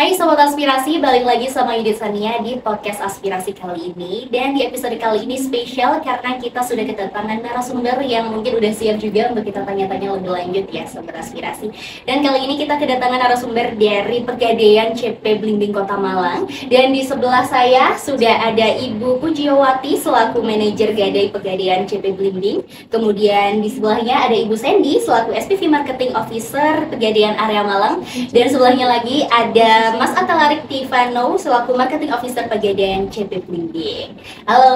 Hai Sobat Aspirasi, balik lagi sama Yudit Sania di podcast Aspirasi kali ini. Dan di episode kali ini spesial karena kita sudah kedatangan narasumber yang mungkin udah siap juga untuk kita tanya-tanya lebih lanjut ya Sobat Aspirasi. Dan kali ini kita kedatangan narasumber dari Pegadaian CP Blimbing Kota Malang. Dan di sebelah saya sudah ada Ibu Pujiowati selaku manajer Gadai Pegadaian CP Blimbing. Kemudian di sebelahnya ada Ibu Sandy selaku SPV Marketing Officer Pegadaian Area Malang. Dan sebelahnya lagi ada Mas Atalarik Tivano selaku Marketing Officer Pegadaian CP Blimbing. Halo,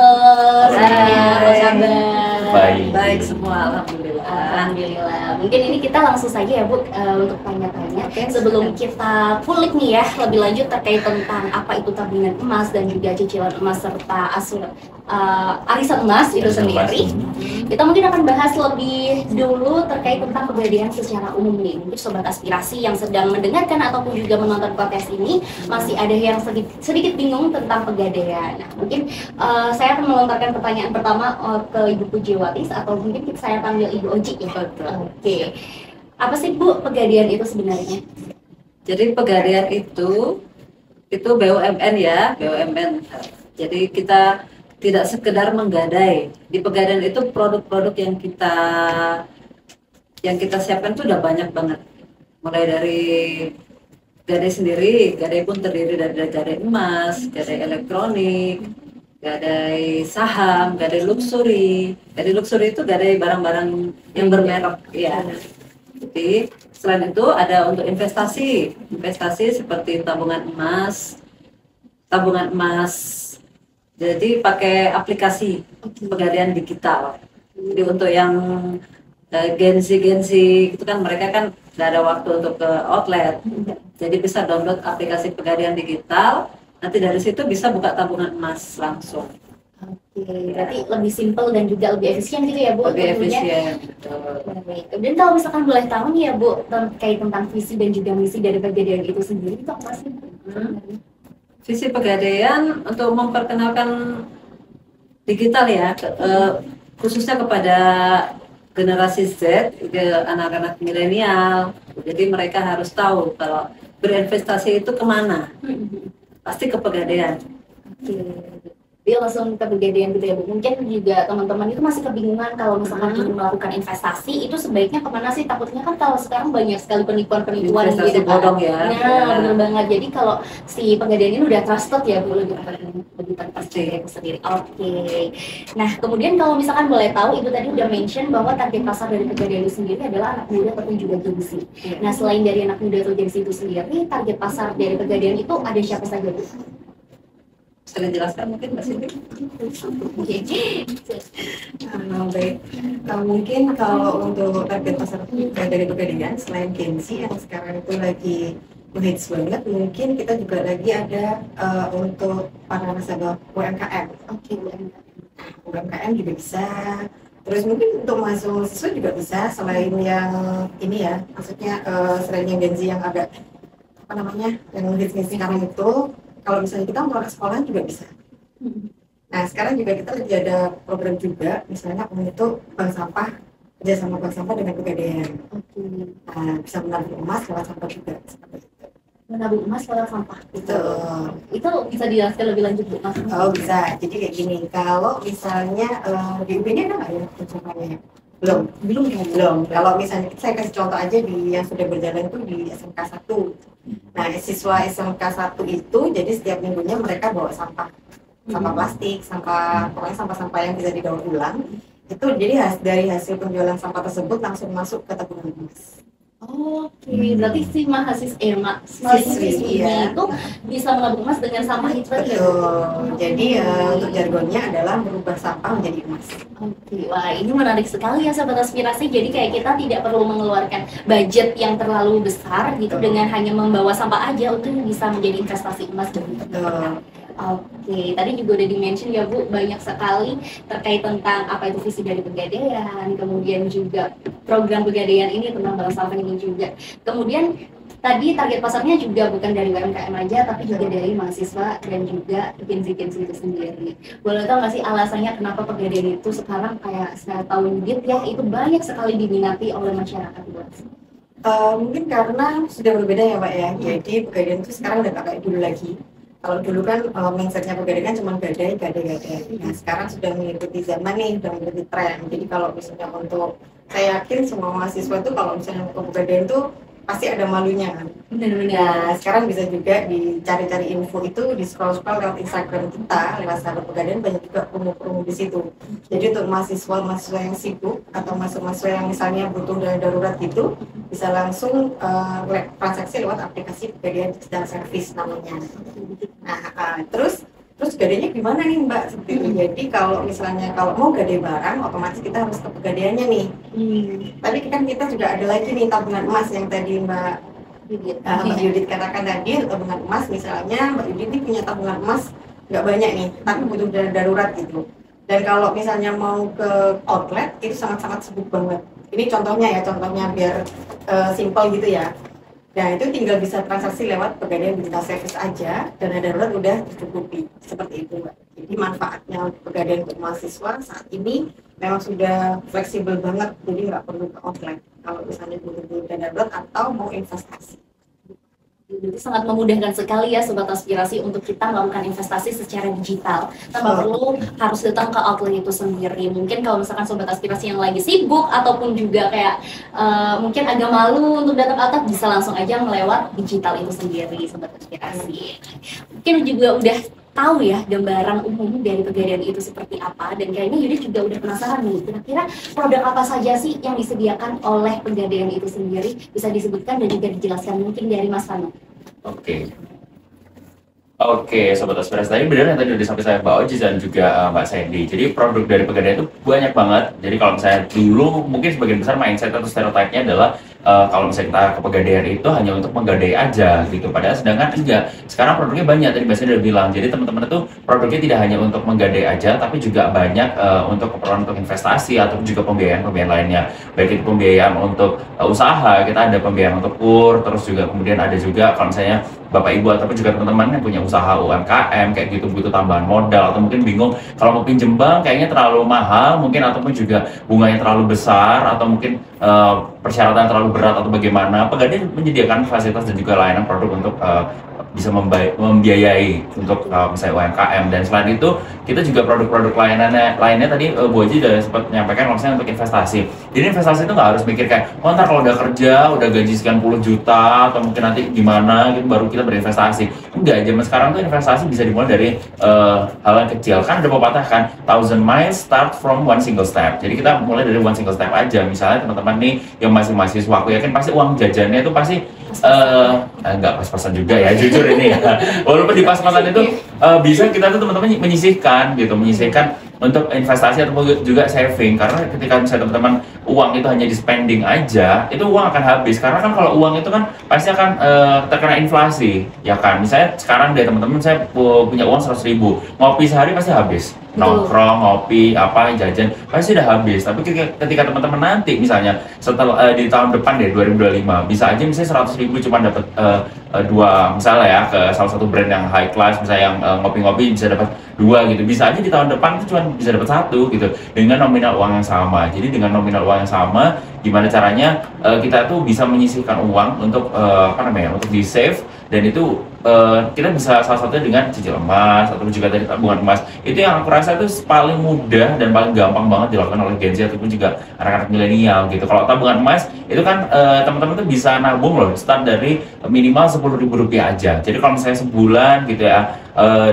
semuanya, apa kabar? Baik semua, alhamdulillah. Alhamdulillah. Mungkin ini kita langsung saja ya Bu untuk tanya-tanya. Sebelum kita kulik nih ya lebih lanjut terkait tentang apa itu tabungan emas dan juga cicilan emas serta arisan emas itu sendiri. Kita mungkin akan bahas lebih dulu terkait tentang Pegadaian secara umum nih. Mungkin Sobat Aspirasi yang sedang mendengarkan ataupun juga menonton podcast ini masih ada yang sedikit bingung tentang Pegadaian. Nah, mungkin saya akan melontarkan pertanyaan pertama ke Ibu Pujiowati atau mungkin saya panggil Ibu Oji ya. Oke. Apa sih Bu Pegadaian itu sebenarnya? Jadi Pegadaian itu BUMN ya, BUMN. Jadi kita tidak sekedar menggadai. Di Pegadaian itu produk-produk yang kita siapkan itu udah banyak banget. Mulai dari gadai sendiri, gadai pun terdiri dari gadai emas, gadai elektronik, gadai saham, gadai luxury. Gadai luxury itu gadai barang-barang yang bermerek ya. Jadi selain itu ada untuk investasi seperti tabungan emas. Jadi pakai aplikasi Pegadaian digital. Jadi untuk yang Gen-Z itu kan mereka kan nggak ada waktu untuk ke outlet. Jadi bisa download aplikasi Pegadaian digital. Nanti dari situ bisa buka tabungan emas langsung. Oke, berarti lebih simpel dan juga lebih efisien gitu ya Bu? Lebih efisien. Dan kalau misalkan boleh tahu nih ya Bu, terkait tentang visi dan juga misi dari Pegadaian itu sendiri itu apa sih? Visi Pegadaian untuk memperkenalkan digital ya, khususnya kepada generasi Z, anak-anak milenial. Jadi mereka harus tahu kalau berinvestasi itu kemana, pasti ke Pegadaian. Dia langsung ke Pegadaian gitu ya Bu. Mungkin juga teman-teman itu masih kebingungan kalau misalkan ingin melakukan investasi itu sebaiknya kemana sih? Takutnya kan kalau sekarang banyak sekali penipuan-penipuan investasi gitu bodong ya. Nah, benar banget. Jadi kalau si Pegadaian ini udah trusted ya Bu, lebih terpercaya itu sendiri. Oke. Nah, kemudian kalau misalkan boleh tahu, Ibu tadi udah mention bahwa target pasar dari Pegadaian itu sendiri adalah anak muda ataupun juga Gen Z. Nah, selain dari anak muda atau Gen Z itu sendiri, target pasar dari Pegadaian itu ada siapa saja Bu? Bisa dijelaskan mungkin Mbak Cindy? Baik, mungkin kalau untuk target pasar dari Pegadaian selain Gen Z yang sekarang itu lagi hits banget, mungkin kita juga lagi ada untuk para nasabah UMKM. UMKM juga bisa. Terus mungkin untuk mahasiswa juga bisa, selain yang ini ya, maksudnya selain yang Gen Z yang agak yang hits sekarang itu. Kalau misalnya kita mau ke sekolah juga bisa. Nah sekarang juga kita lagi ada program juga, misalnya untuk bank sampah, kerjasama bank sampah dengan Pegadaian. Nah, bisa menabung emas lewat sampah juga, seperti itu. Menabung emas lewat sampah. Itu bisa dijelaskan lebih lanjut Bu? Oh bisa, jadi kayak gini. Kalau misalnya di UB-nya ada nggak ya contohnya? Belum. Kalau misalnya saya kasih contoh aja di yang sudah berjalan itu di SMK 1. Nah, siswa SMK 1 itu jadi setiap minggunya mereka bawa sampah plastik, pokoknya sampah-sampah yang bisa didaur ulang. Itu jadi dari hasil penjualan sampah tersebut langsung masuk ke tabungan emas. Berarti si mahasiswinya itu bisa menabung emas dengan sampah itu tadi. Jadi untuk jargonnya adalah merubah sampah menjadi emas. Wah ini menarik sekali ya Sobat Aspirasi. Jadi kayak kita tidak perlu mengeluarkan budget yang terlalu besar gitu dengan hanya membawa sampah aja untuk bisa menjadi investasi emas. Tadi juga udah di-mention ya Bu, banyak sekali terkait tentang apa itu visi dari Pegadaian, kemudian juga program Pegadaian ini tentang bank sampah ini juga. Kemudian tadi target pasarnya juga bukan dari UMKM aja, tapi juga dari mahasiswa dan juga Gen Z itu sendiri. Boleh tahu nggak sih alasannya kenapa Pegadaian itu sekarang kayak saya tahu ya itu banyak sekali diminati oleh masyarakat luas? Mungkin karena sudah berbeda ya Pak ya. Jadi Pegadaian itu sekarang udah nggak kayak dulu lagi. Kalau dulu kan mindsetnya Pegadaian kan cuma gadai, gadai, gadai. Nah sekarang sudah mengikuti zaman nih, sudah mengikuti tren. Jadi kalau misalnya untuk, saya yakin semua mahasiswa itu kalau misalnya untuk Pegadaian itu pasti ada malunya kan. Nah sekarang bisa juga dicari-cari info itu, di scroll-scroll lewat Instagram kita, lewat Sahabat Pegadaian, banyak juga promo-promo di situ. Jadi untuk mahasiswa yang sibuk atau mahasiswa yang misalnya butuh dana darurat gitu, bisa langsung transaksi lewat aplikasi Pegadaian Digital Service namanya. Nah, terus gadainya gimana nih Mbak? Seperti itu. Jadi kalau misalnya kalau mau gadai barang, otomatis kita harus ke Pegadaiannya nih. Tapi kan kita juga ada lagi nih tabungan emas yang tadi Mbak Yudit katakan tadi, tabungan emas misalnya Mbak Yudit ini punya tabungan emas nggak banyak nih, tapi butuh dana darurat gitu. Dan kalau misalnya mau ke outlet itu sangat-sangat sibuk banget. Ini contohnya biar simple gitu ya. Nah itu tinggal bisa transaksi lewat Pegadaian Digital Service aja, dana darurat udah tercukupi, seperti itu Mbak. Jadi manfaatnya Pegadaian untuk mahasiswa saat ini memang sudah fleksibel banget, jadi nggak perlu ke outlet kalau misalnya butuh dana darurat atau mau investasi. Jadi sangat memudahkan sekali ya Sobat Aspirasi untuk kita melakukan investasi secara digital tanpa perlu harus datang ke outlet itu sendiri. Mungkin kalau misalkan Sobat Aspirasi yang lagi sibuk ataupun juga kayak mungkin agak malu untuk datang ke outlet, bisa langsung aja melewat digital itu sendiri Sobat Aspirasi. Mungkin juga udah tahu ya gambaran umum dari Pegadaian itu seperti apa, dan kayaknya Yudit juga udah penasaran nih, kira-kira produk apa saja sih yang disediakan oleh Pegadaian itu sendiri, bisa disebutkan dan juga dijelaskan mungkin dari Mas Fano. Oke, Sobat Aspirasi, tadi benar yang tadi udah disampaikan Mbak Oji dan juga Mbak Sandy. Jadi produk dari Pegadaian itu banyak banget. Jadi kalau misalnya dulu mungkin sebagian besar mindset atau stereotipnya adalah kalau misalnya kita ke Pegadaian itu hanya untuk menggadai aja gitu. Padahal sedangkan enggak. Sekarang produknya banyak, tadi Mbak Sandy udah bilang. Jadi teman-teman itu produknya tidak hanya untuk menggadai aja, tapi juga banyak untuk keperluan untuk investasi atau juga pembiayaan lainnya. Baik itu pembiayaan untuk usaha, kita ada pembiayaan untuk kur, terus juga kemudian ada juga kalau misalnya Bapak Ibu ataupun juga teman-teman yang punya usaha UMKM kayak gitu butuh tambahan modal atau mungkin bingung kalau mau pinjem bank kayaknya terlalu mahal mungkin, ataupun juga bunganya terlalu besar atau mungkin persyaratan terlalu berat atau bagaimana, Pegadaian menyediakan fasilitas dan juga layanan produk untuk bisa membiayai untuk misalnya UMKM. Dan selain itu kita juga produk-produk lainnya tadi Bu Oji udah sempat menyampaikan kalau misalnya untuk investasi. Jadi investasi itu nggak harus mikir kayak ntar kalau udah kerja udah gaji sekian puluh juta atau mungkin nanti gimana gitu baru kita berinvestasi. Enggak, zaman sekarang tuh investasi bisa dimulai dari hal yang kecil. Kan ada pepatah kan, 1000 miles start from one single step. Jadi kita mulai dari one single step aja. Misalnya teman-teman nih yang masih mahasiswa, aku yakin pasti uang jajannya itu pasti nggak pas-pasan juga ya, jujur ini ya. Walaupun di pas-pasan itu bisa kita tuh teman-teman menyisihkan untuk investasi atau juga saving, karena ketika misalnya teman-teman uang itu hanya di spending aja, itu uang akan habis. Karena kan kalau uang itu kan pasti akan terkena inflasi, ya kan. Misalnya sekarang deh teman-teman saya punya uang 100.000, ngopi sehari pasti habis. Nongkrong, ngopi, apa, jajan pasti udah habis. Tapi ketika teman-teman nanti misalnya setelah di tahun depan deh 2025 bisa aja misalnya 100.000 cuma dapat dua misalnya ya ke salah satu brand yang high class, misalnya yang ngopi-ngopi bisa dapat dua gitu. Bisa aja di tahun depan itu cuma bisa dapat satu gitu dengan nominal uang yang sama. Jadi dengan nominal uang yang sama, gimana caranya kita tuh bisa menyisihkan uang untuk untuk di save, dan itu kita bisa salah satunya dengan cicil emas atau juga dari tabungan emas. Itu yang aku rasa itu paling mudah dan paling gampang banget dilakukan oleh Gen Z ataupun juga anak-anak milenial gitu. Kalau tabungan emas itu kan teman-teman tuh bisa nabung loh, start dari minimal Rp10.000 aja. Jadi kalau misalnya sebulan gitu ya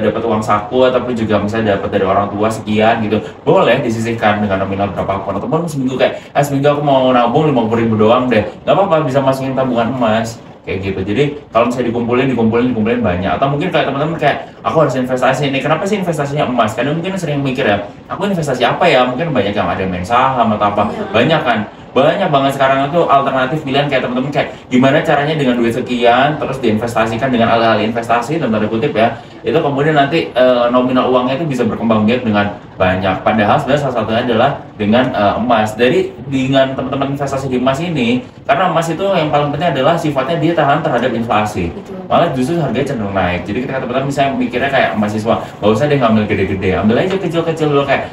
dapat uang saku ataupun juga misalnya dapat dari orang tua sekian gitu, boleh disisihkan dengan nominal berapapun. Ataupun seminggu seminggu aku mau nabung 50.000 doang deh, nggak apa-apa, bisa masukin tabungan emas kayak gitu. Jadi kalau misalnya dikumpulin banyak, atau mungkin kayak teman-teman kayak aku harus investasi ini, kenapa sih investasinya emas? Karena mungkin sering mikir ya, aku investasi apa ya, mungkin banyak yang ada main saham atau apa, banyak banget sekarang itu alternatif pilihan kayak teman-teman kayak gimana caranya dengan duit sekian terus diinvestasikan dengan hal-hal investasi dalam tanda kutip ya, itu kemudian nanti nominal uangnya itu bisa berkembang biak dengan banyak. Padahal sebenarnya salah satunya adalah dengan emas. Dari dengan teman-teman investasi di emas ini, karena emas itu yang paling penting adalah sifatnya dia tahan terhadap inflasi. Betul. Malah justru harganya cenderung naik. Jadi ketika teman-teman misalnya mikirnya kayak mahasiswa, nggak usah deh ngambil gede-gede, ambil aja kecil-kecil dulu kayak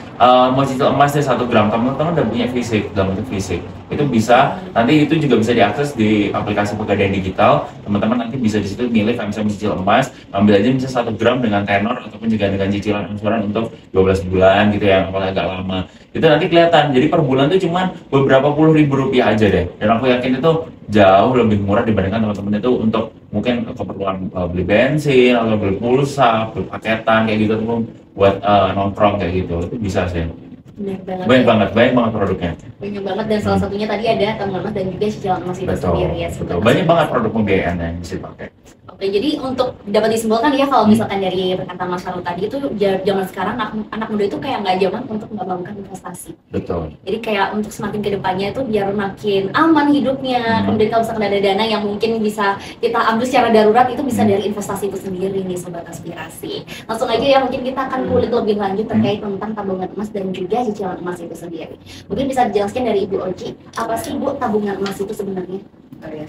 mau cicil emas deh 1 gram. Teman-teman udah punya fisik, dalam bentuk fisik. Itu bisa, nanti itu juga bisa diakses di aplikasi Pegadaian Digital. Teman-teman nanti bisa di situ milih kayak misalnya mencicil emas, ambil aja misalnya 1 gram dengan tenor ataupun juga dengan cicilan angsuran untuk 12 bulan gitu ya, kalau agak lama. Itu nanti kelihatan. Jadi per bulan tuh cuman beberapa puluh ribu rupiah aja deh. Dan aku yakin itu jauh lebih murah dibandingkan teman-teman itu untuk mungkin keperluan beli bensin atau beli pulsa, beli paketan kayak gitu tuh buat nongkrong kayak gitu. Itu bisa sih. Benar Banyak banget. banget produknya. Banyak banget dan salah satunya tadi ada tabungan emas dan juga cicilan emas itu Betul, sendiri ya. betul. Sobat Banyak banget Aspirasi. produk pembiayaan yang bisa dipakai. Oke, jadi untuk dapat disimpulkan ya kalau misalkan dari perkataan Mas Farul tadi itu zaman sekarang anak muda itu kayak nggak zaman untuk melakukan investasi. Betul. Jadi kayak untuk semakin ke depannya itu biar makin aman hidupnya. Kemudian kalau misalkan ada dana yang mungkin bisa kita ambil secara darurat itu bisa dari investasi itu sendiri nih Sobat Aspirasi. Langsung aja ya mungkin kita akan kulik lebih lanjut terkait tentang tabungan emas dan juga cicilan emas itu sendiri. Mungkin bisa dijelaskan dari Ibu Oji, apa sih Bu tabungan emas itu sebenarnya? Oh ya.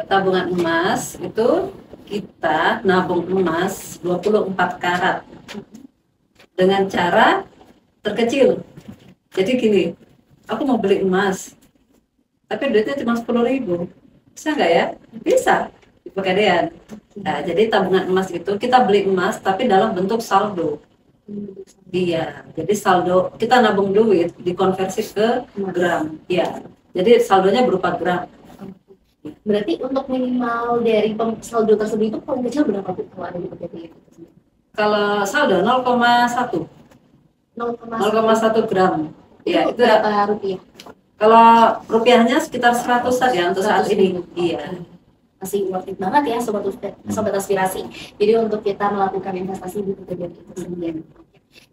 Tabungan emas itu kita nabung emas 24 karat dengan cara terkecil. Jadi gini, aku mau beli emas, tapi duitnya cuma 10.000. Bisa nggak ya? Bisa, di Pegadaian. Nah, jadi tabungan emas itu kita beli emas tapi dalam bentuk saldo. Iya, jadi saldo kita nabung duit dikonversi ke gram. Iya, jadi saldonya berupa gram. Berarti untuk minimal dari saldo tersebut itu paling kecil berapa Bu kalau ada di Pegadaian itu sendiri? Kalau saldo 0,1 gram. Ya, Itu itu berapa rupiah? kalau rupiahnya sekitar 100-an ya untuk saat 100 ini. ribu. Iya. Masih worth it banget ya sobat aspirasi. Jadi untuk kita melakukan investasi di Pegadaian itu sendiri.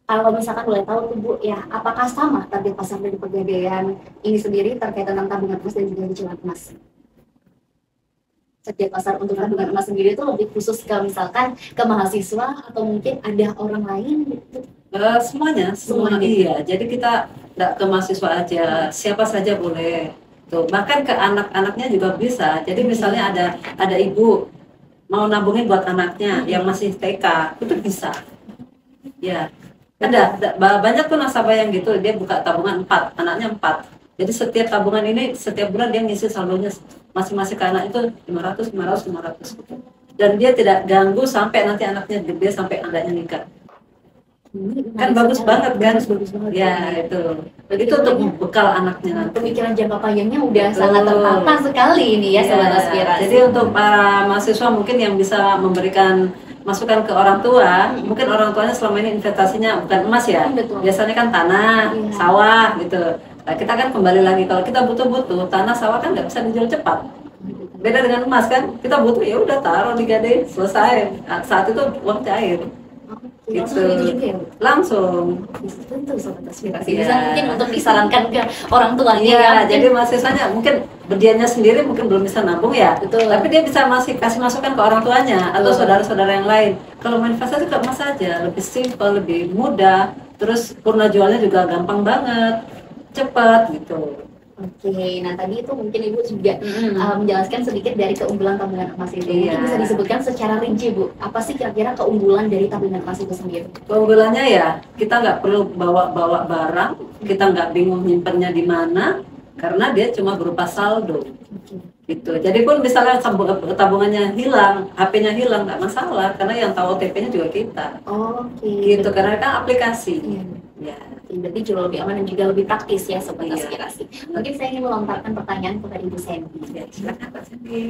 Kalau misalkan boleh tahu tuh Bu ya, apakah sama target pasar dari Pegadaian ini sendiri terkait tentang tabungan emas dan juga cicilan emas? Target pasar untuk tabungan emas sendiri itu lebih khusus ke misalkan ke mahasiswa atau mungkin ada orang lain gitu? Semuanya. Iya. Jadi kita nggak ke mahasiswa aja, siapa saja boleh. Tuh, bahkan ke anak-anaknya juga bisa. Jadi misalnya ada ibu mau nabungin buat anaknya yang masih TK, itu bisa. Ya, banyak tuh nasabah yang gitu, dia buka tabungan 4, anaknya 4. Jadi setiap tabungan ini setiap bulan dia ngisi saldonya masing-masing ke anak itu 500 gitu. Dan dia tidak ganggu sampai nanti anaknya gede sampai anaknya nikah. Kan bagus banget kan? Bagus banget. Ya, itu untuk bekal anaknya nanti. Pemikiran jangka panjangnya udah Betul. sangat tertata sekali ini ya Sobat Ya, Aspirasi. jadi untuk para mahasiswa mungkin yang bisa memberikan masukan ke orang tua, mungkin orang tuanya selama ini investasinya bukan emas ya, Betul. biasanya kan tanah, Iya. sawah gitu. Nah, kita kan kembali lagi kalau kita butuh tanah sawah kan nggak bisa dijual cepat. Beda dengan emas kan, kita butuh ya udah taruh di Gadai selesai. Nah, saat itu uang cair. Langsung Gitu. gitu juga ya Bu? Langsung. Bisa tentu Sobat Aspirasi. Iya. Bisa mungkin untuk disarankan ke orang tuanya ya. Iya, mungkin. jadi mahasiswanya mungkin berdianya sendiri mungkin belum bisa nabung ya. Betul. Tapi dia bisa masih kasih masukan ke orang tuanya atau Betul. saudara-saudara yang lain. Kalau mau investasi ke emas saja, lebih simpel, lebih mudah. Terus purna jualnya juga gampang banget, cepat gitu. Oke, nah tadi itu mungkin Ibu juga menjelaskan sedikit dari keunggulan tabungan emas itu. Iya. Mungkin bisa disebutkan secara rinci Bu, apa sih kira-kira keunggulan dari tabungan emas itu sendiri? Keunggulannya ya, kita nggak perlu bawa-bawa barang, kita nggak bingung nyimpennya di mana, karena dia cuma berupa saldo. Gitu. Jadi pun misalnya tabungannya hilang, HP-nya hilang, nggak masalah, karena yang tahu OTP-nya juga kita. Oke. Gitu, karena kan aplikasi. Iya. Ya. Berarti jauh lebih aman dan juga lebih praktis ya Sobat Iya. Aspirasi. Mungkin saya ingin melontarkan pertanyaan kepada Ibu Sandy. Silakan Pak Sandy.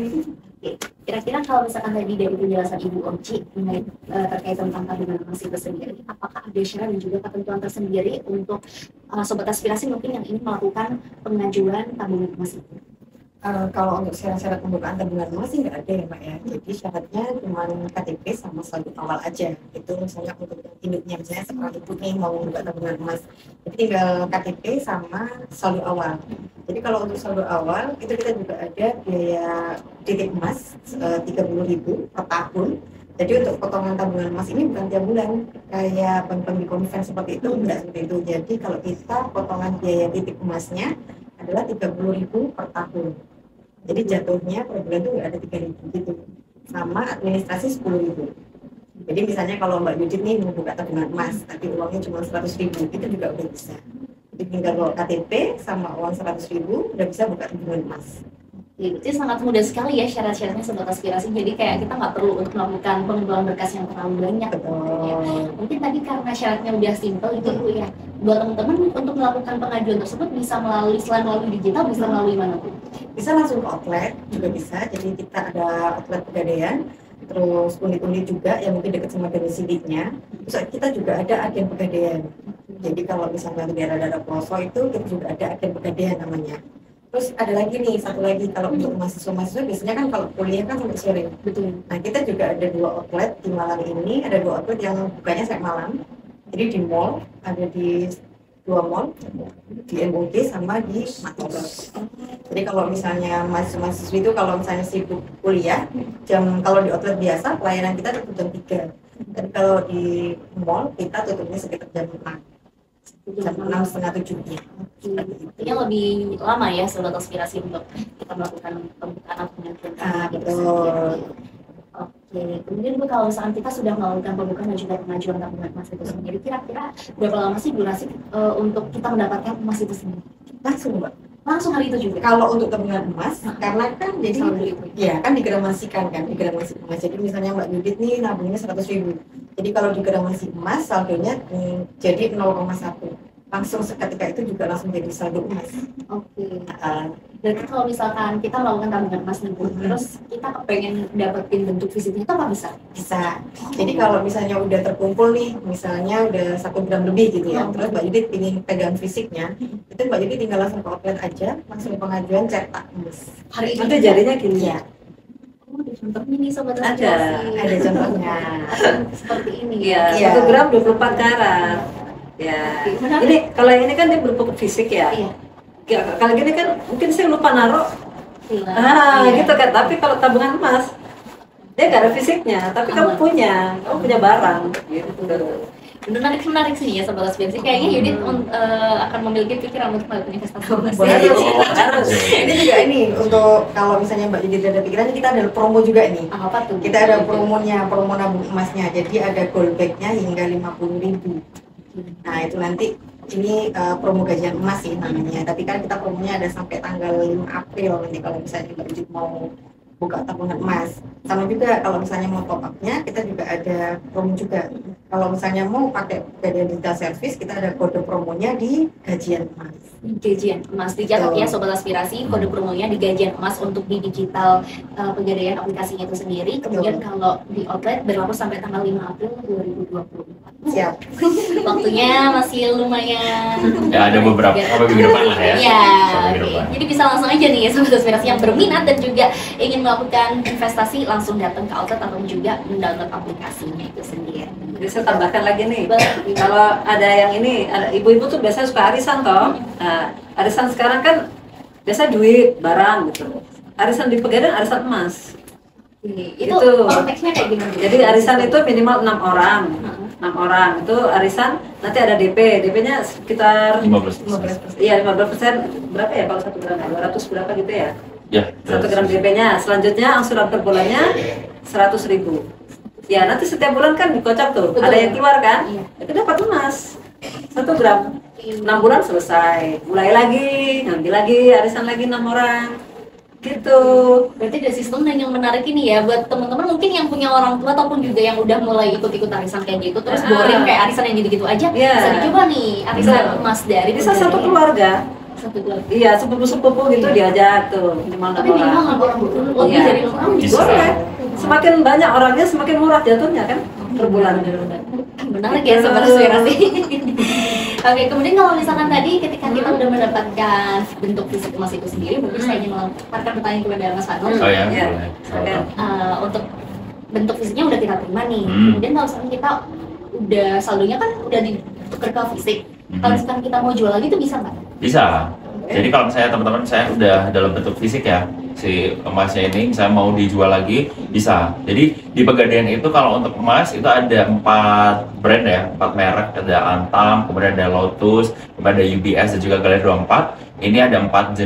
Oke, kira-kira kalau misalkan tadi dari penjelasan Ibu Oci mengenai terkait tentang tabungan emas itu sendiri, apakah ada syarat dan juga ketentuan tersendiri untuk Sobat Aspirasi mungkin yang ingin melakukan pengajuan tabungan emas itu? Kalau untuk syarat-syarat pembukaan tabungan emas sih nggak ada ya Mbak ya. Jadi syaratnya cuma KTP sama saldo awal aja. Itu misalnya untuk induknya, misalnya seorang ibu nih mau membuka tabungan emas. Jadi tinggal KTP sama saldo awal. Jadi kalau untuk saldo awal itu kita juga ada biaya titip emas 30.000 per tahun. Jadi untuk potongan tabungan emas ini bukan tiap bulan kayak bank-bank di convent seperti itu, tidak seperti itu. Jadi kalau kita potongan biaya titip emasnya adalah 30.000 per tahun. Jadi jatuhnya per bulan itu nggak ada 3.000 gitu. Sama administrasi 10.000. Jadi misalnya kalau Mbak Yudit nih mau buka tabungan emas, tapi uangnya cuma 100.000, itu juga udah bisa. Jadi tinggal bawa KTP sama uang 100.000 udah bisa buka tabungan emas. Jadi sangat mudah sekali ya syarat-syaratnya Sobat Aspirasi. Jadi kayak kita nggak perlu untuk melakukan pengumpulan berkas yang terlalu banyak. Ya. Mungkin tadi karena syaratnya udah simpel itu Bu ya. Buat teman-teman untuk melakukan pengajuan tersebut bisa melalui selain melalui digital, bisa melalui mana Bu? Bisa langsung ke outlet juga bisa. Jadi kita ada outlet Pegadaian, terus unit-unit juga yang mungkin dekat sama domesilinya. Terus kita juga ada agen Pegadaian. Jadi kalau misalnya di daerah-daerah pelosok itu kita juga ada agen Pegadaian namanya. Terus ada lagi nih, satu lagi kalau untuk mahasiswa-mahasiswa biasanya kan kalau kuliah kan sampai sore. Betul. Nah kita juga ada 2 outlet di Malang ini, ada 2 outlet yang bukanya sampai malam. Jadi di mall, ada di 2 mall, di MOG sama di Matolos. Jadi kalau misalnya mahasiswa-mahasiswa itu kalau misalnya sibuk kuliah, kalau di outlet biasa pelayanan kita tutup jam 3. Dan kalau di mall kita tutupnya sekitar jam 6. Jam 6 setengah 7 ya. Ini lebih lama ya Sobat Aspirasi untuk kita melakukan pembukaan atau pengajuan. Betul. Oke, kemudian Bu kalau misalkan kita sudah melakukan pembukaan dan juga pengajuan tabungan emas itu sendiri, kira-kira berapa lama sih durasi untuk kita mendapatkan emas itu sendiri? Langsung Mbak. Langsung hari itu juga? Kalau untuk tabungan emas, karena kan jadi Saldo itu. ya kan digramasikan kan, digramasi emas. Jadi misalnya Mbak Yudit nih nabungnya 100.000. Jadi kalau digramasi emas saldonya jadi 0,1. Langsung seketika itu juga langsung jadi saldo emas. Oke. Berarti kalau misalkan kita melakukan tabungan emas nih Bu, terus kita kepengen dapetin bentuk fisiknya itu apa bisa? Bisa. Jadi kalau misalnya udah terkumpul nih, misalnya udah 1 gram lebih gitu ya, terus Mbak Yudit ingin pegang fisiknya, itu Mbak Yudit tinggal langsung ke outlet aja, langsung pengajuan cetak emas. Hari ini Nanti jadinya gini Iya, Oh, ada contohnya nih Sobat Ada. Aspirasi. ada contohnya. Seperti ini. Iya, Iya. 1 gram 24 karat. Ya, Menarik. ini kalau ini kan dia berupa fisik ya. Iya. Ya, kalau gini kan mungkin saya lupa naruh. Iya. Gitu kan. Tapi kalau tabungan emas, dia nggak ada fisiknya, tapi kamu punya barang. Gitu. Menarik sih ya Sobat Aspirasi. Kayaknya Yudit akan memiliki pikiran untuk melakukan investasi emas. Boleh. Harus. Ini juga ini untuk kalau misalnya Mbak Yudit ada pikiran, kita ada promo juga nih. Apa tuh? Kita ada promonya, promo nabung emasnya. Jadi ada gold bag-nya hingga 50.000. Nah itu nanti ini promo gajian emas sih namanya. Tapi kan kita promonya ada sampai tanggal 5 April nanti kalau misalnya Mbak Yudit mau buka tabungan emas. Sama juga kalau misalnya mau top up-nya kita juga ada promo juga. Kalau misalnya mau pakai Pegadaian Digital Service kita ada kode promonya di gajian emas. Gajian emas dicatat ya Sobat Aspirasi, kode promonya di gajian emas untuk di digital Pegadaian aplikasinya itu sendiri. Kemudian kalau di outlet berlaku sampai tanggal 5 April 2024. Siap. Waktunya masih lumayan. Ya ada beberapa sampai minggu depan lah ya. Iya, Sampai minggu oke. depan. Jadi bisa langsung aja nih ya Sobat Aspirasi yang berminat dan juga ingin melakukan investasi langsung datang ke outlet atau juga mendownload aplikasinya itu sendiri. Jadi saya tambahkan lagi nih, Betul. kalau ada yang ini, ada ibu-ibu tuh biasanya suka arisan toh. Nah, arisan sekarang kan biasa duit, barang gitu. Arisan di Pegadaian, arisan emas. Itu Itu. konteksnya kayak gimana? Jadi arisan itu minimal 6 orang. 6 orang itu arisan, nanti ada DP-nya sekitar 15%. iya 15%, berapa ya kalau 1 gram? 200 berapa gitu ya? Ya, 1 gram DP-nya. Selanjutnya angsuran per bulannya 100.000. Ya nanti setiap bulan kan dikocok tuh, Betul. ada yang keluar kan? Iya. Itu dapat emas 1 gram. 6 bulan selesai, mulai lagi, ngambil lagi, arisan lagi 6 orang. Gitu. Berarti ada sistem dan yang menarik ini ya buat teman-teman mungkin yang punya orang tua ataupun juga yang udah mulai ikut-ikut arisan kayak gitu terus boring kayak arisan yang gitu-gitu aja Iya. bisa dicoba nih arisan Betul. emas dari Bisa Pegadaian. satu keluarga. Satu keluarga. Iya, sepupu-sepupu gitu diajak tuh, minimal 6 Tapi minimal orang. 6 orang lebih Iya. dari 6 orang Bisa. Boleh. Semakin banyak orangnya semakin murah jatuhnya kan per bulan. menarik ya Sobat Aspirasi. Oke, kemudian kalau misalkan tadi ketika kita udah mendapatkan bentuk fisik emas itu sendiri, mungkin saya ingin melemparkan pertanyaan kepada Mas Fano. Oh ya, Iya. boleh. Oke. Untuk bentuk fisiknya udah kita terima nih. Hmm. Kemudian kalau misalkan kita udah saldonya kan udah ditukar ke fisik. Kalau misalkan kita mau jual lagi itu bisa nggak? Bisa. Jadi kalau misalnya teman-teman saya udah dalam bentuk fisik ya, si emasnya ini misalnya mau dijual lagi bisa. Jadi di Pegadaian itu kalau untuk emas itu ada 4 brand ya, 4 merek, ada Antam, kemudian ada Lotus, kemudian ada UBS dan juga Galeri 24. Ini ada 4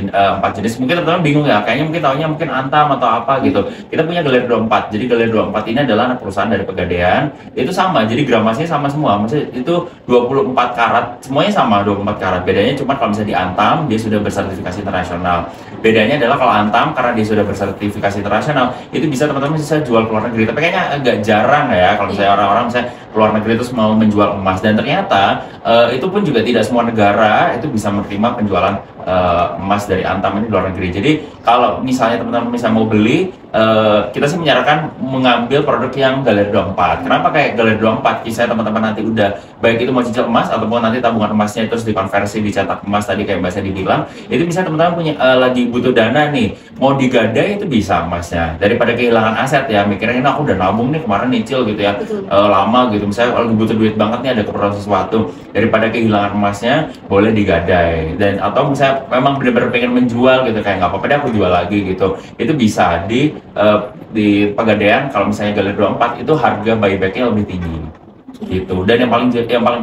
jenis. Mungkin teman-teman bingung ya, kayaknya mungkin taunya mungkin Antam atau apa gitu. Kita punya Galeri 24. Jadi Galeri 24 ini adalah anak perusahaan dari Pegadaian. Itu sama, jadi gramasinya sama semua. Maksudnya itu 24 karat, semuanya sama 24 karat. Bedanya cuma kalau misalnya di Antam dia sudah bersertifikasi internasional. Bedanya adalah kalau Antam karena dia sudah bersertifikasi internasional, itu bisa teman-teman bisa jual ke luar negeri. Tapi kayaknya agak jarang ya kalau misalnya orang-orang misalnya keluar negeri terus mau menjual emas. Dan ternyata itu pun juga tidak semua negara itu bisa menerima penjualan emas dari Antam ini di luar negeri. Jadi kalau misalnya teman-teman misalnya mau beli, kita sih menyarankan mengambil produk yang Galeri 24. Kenapa kayak Galeri 24? Kisah teman-teman nanti udah baik itu mau cicil emas ataupun nanti tabungan emasnya terus dikonversi dicetak emas tadi kayak Mbak Sandy bilang, itu bisa teman-teman punya lagi butuh dana nih, mau digadai itu bisa emasnya. Daripada kehilangan aset ya, mikirnya ini aku udah nabung nih kemarin nyicil gitu ya, lama gitu. Misalnya kalau butuh duit banget nih ada keperluan sesuatu, daripada kehilangan emasnya boleh digadai. Dan atau misalnya memang benar-benar pengen menjual gitu kayak nggak apa-apa deh aku jual lagi gitu, itu bisa di Pegadaian. Kalau misalnya Galeri 24 itu harga buybacknya lebih tinggi gitu. Dan yang paling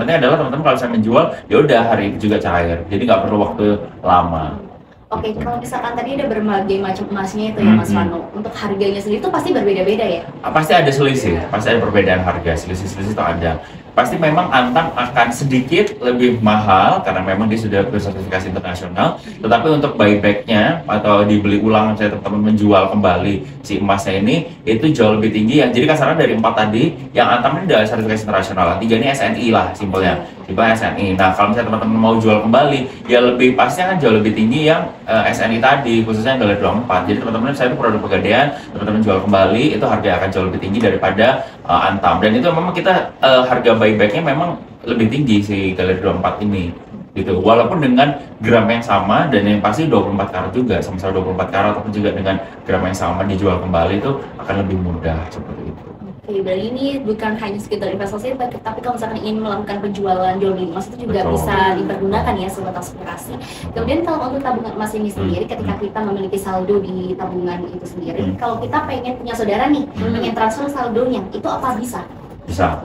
penting adalah teman-teman kalau saya menjual ya udah hari itu juga cair, jadi nggak perlu waktu lama. Oke, kalau misalkan tadi ada berbagai macam emasnya itu ya Mas Vano, untuk harganya sendiri itu pasti berbeda-beda ya? Pasti ada selisih, pasti ada perbedaan harga, selisih-selisih itu ada. Pasti memang Antam akan sedikit lebih mahal karena memang dia sudah bersertifikasi internasional. Tetapi untuk buybacknya atau dibeli ulang, saya teman-teman menjual kembali si emasnya ini itu jauh lebih tinggi ya. Jadi kasarnya dari 4 tadi, yang Antam ini udah sertifikasi internasional, 3 ini SNI lah simpelnya. Tipe SNI. Nah kalau misalnya teman-teman mau jual kembali, ya lebih pasti akan jauh lebih tinggi yang SNI tadi, khususnya Galeri 24. Jadi teman-teman saya itu produk Pegadaian, teman-teman jual kembali itu harga akan jauh lebih tinggi daripada Antam. Dan itu memang kita harga buybacknya memang lebih tinggi si Galeri 24 ini gitu. Walaupun dengan gram yang sama dan yang pasti 24 karat juga, sama-sama 24 karat ataupun juga dengan gram yang sama dijual kembali itu akan lebih mudah seperti itu. Oke, berarti ini bukan hanya sekedar investasi, tapi kalau misalkan ingin melakukan penjualan jual beli emas itu juga bisa dipergunakan ya sobat aspirasi. Kemudian kalau untuk tabungan emas ini sendiri, ketika kita memiliki saldo di tabungan itu sendiri, kalau kita pengen punya saudara nih, pengen transfer saldonya, itu apa bisa? Bisa.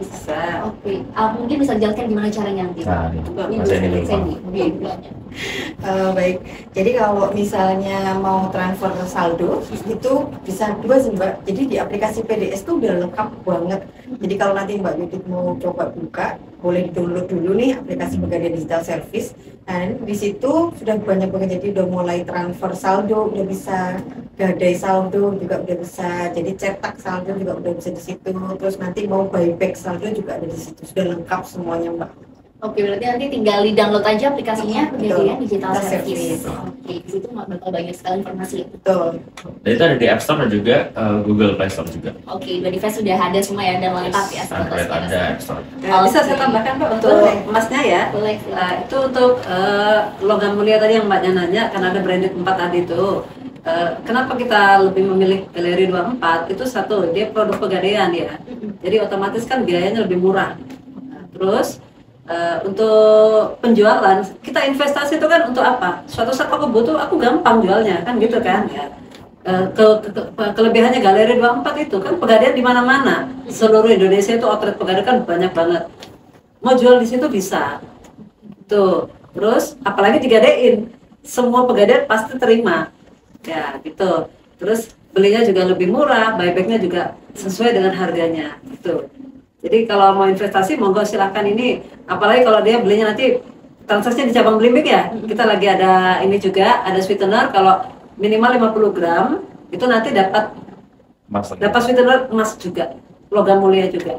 Oke. Mungkin bisa dijelaskan gimana caranya nanti. Baik. Jadi kalau misalnya mau transfer saldo itu bisa 2 sih Mbak. Jadi di aplikasi PDS tuh udah lengkap banget. Jadi kalau nanti Mbak Yudit mau coba buka, boleh download dulu nih aplikasi Pegadaian Digital Service. Dan di situ sudah banyak banget, jadi udah mulai transfer saldo, udah bisa gadai saldo juga udah bisa, jadi cetak saldo juga udah bisa di situ. Terus nanti mau buyback saldo juga ada di situ, sudah lengkap semuanya Mbak. Oke, berarti nanti tinggal di-download aja aplikasinya Pegadaian Digital Service. Service. Oke, di situ bakal banyak sekali informasi. Betul. Dan itu ada di App Store dan juga Google Play Store juga. Oke, dua device sudah ada semua ya, dan lengkap ya. Android ada, App Store. Bisa saya tambahkan Pak untuk emasnya ya. Boleh. Itu untuk logam mulia tadi yang Mbaknya nanya, karena ada branded 4 tadi itu. Kenapa kita lebih memilih Galeri 24? Itu satu, dia produk Pegadaian ya. Jadi otomatis kan biayanya lebih murah. Nah, terus untuk penjualan, kita investasi itu kan untuk apa? Suatu saat aku butuh, aku gampang jualnya kan gitu kan ya. Kelebihannya Galeri 24 itu kan Pegadaian di mana-mana. Seluruh Indonesia itu outlet Pegadaian kan banyak banget. Mau jual di situ bisa. Tuh. Terus apalagi digadein, semua Pegadaian pasti terima. Ya, gitu. Terus belinya juga lebih murah, buybacknya juga sesuai dengan harganya. Gitu. Jadi kalau mau investasi, monggo silahkan ini. Apalagi kalau dia belinya nanti transaksinya di cabang Blimbing ya. Kita lagi ada ini juga, ada sweetener. Kalau minimal 50 gram, itu nanti dapat sweetener emas juga, logam mulia juga.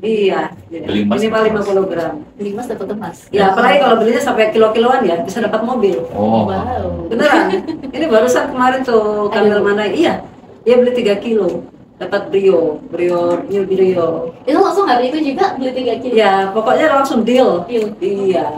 Iya, minimal 50 gram. Beli emas dapat emas. Ya, apalagi kalau belinya sampai kilo-kiloan ya, bisa dapat mobil. Oh. Wow. Beneran. Ini barusan kemarin tuh Kamil mana? Iya, dia beli 3 kilo. Dapat Brio, new Brio. Itu langsung hari itu juga beli 3 kilo? Ya, pokoknya langsung deal. Iya.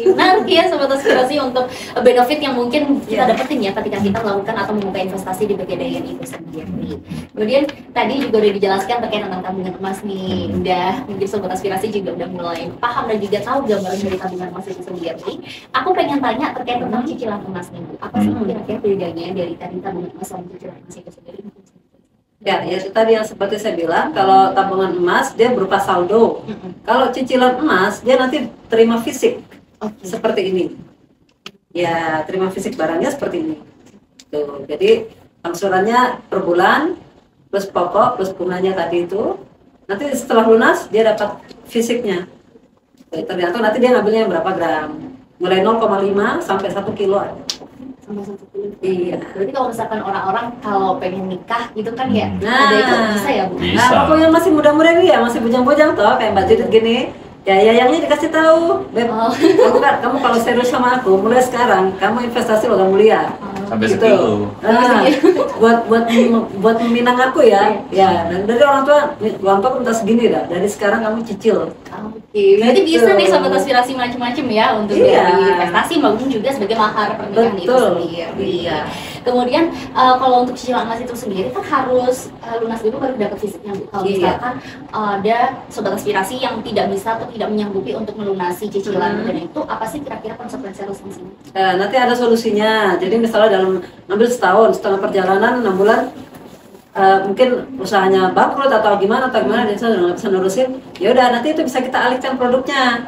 Menarik ya Sobat Aspirasi untuk benefit yang mungkin kita Iya. dapetin ya ketika kita melakukan atau membuka investasi di Pegadaian itu sendiri. Kemudian tadi juga udah dijelaskan terkait tentang tabungan emas nih, udah mungkin Sobat Aspirasi juga udah mulai paham dan juga tahu gambaran dari tabungan emas itu sendiri. Aku pengen tanya terkait tentang cicilan emas nih, Bu. Apa sih kira-kira bedanya dari tadi tabungan emas sama cicilan emas itu sendiri? Ya, ya itu tadi yang seperti saya bilang, kalau tabungan emas dia berupa saldo. Kalau cicilan emas dia nanti terima fisik seperti ini. Ya, terima fisik barangnya seperti ini. Tuh, jadi angsurannya per bulan plus pokok plus bunganya tadi itu. Nanti setelah lunas dia dapat fisiknya. Ternyata nanti dia ngambilnya berapa gram. Mulai 0,5 sampai 1 kilo ada. Sampai 1 kilo. Iya. Berarti kalau misalkan orang-orang kalau pengen nikah gitu kan ya Nah. ada itu bisa ya Bu? Bisa. Nah, pokoknya masih muda-muda nih ya, masih bujang-bujang toh, kayak Mbak Judit gini. Ya, yayangnya dikasih tahu, Beb, Oh. kamu kalau serius sama aku, mulai sekarang kamu investasi logam mulia. Sampai Gitu. sekilo. Nah, buat meminang aku ya, ya. Dan dari orang tua minta segini dah. Dari sekarang kamu cicil. Oke, berarti Gitu. bisa nih Sobat Aspirasi macam-macam ya untuk Iya. dari investasi maupun juga sebagai mahar pernikahan itu Betul. sendiri. Iya. Kemudian kalau untuk cicilan emas itu sendiri kan harus lunas dulu baru dapat fisiknya Bu. Kalau Iya. misalkan ada Sobat Aspirasi yang tidak bisa atau tidak menyanggupi untuk melunasi cicilan dan itu apa sih kira-kira konsekuensi harus di sini? Nanti ada solusinya. Jadi misalnya dalam ngambil setengah perjalanan 6 bulan, mungkin usahanya bangkrut atau gimana dia sudah nggak bisa nurusin, ya udah nanti itu bisa kita alihkan produknya.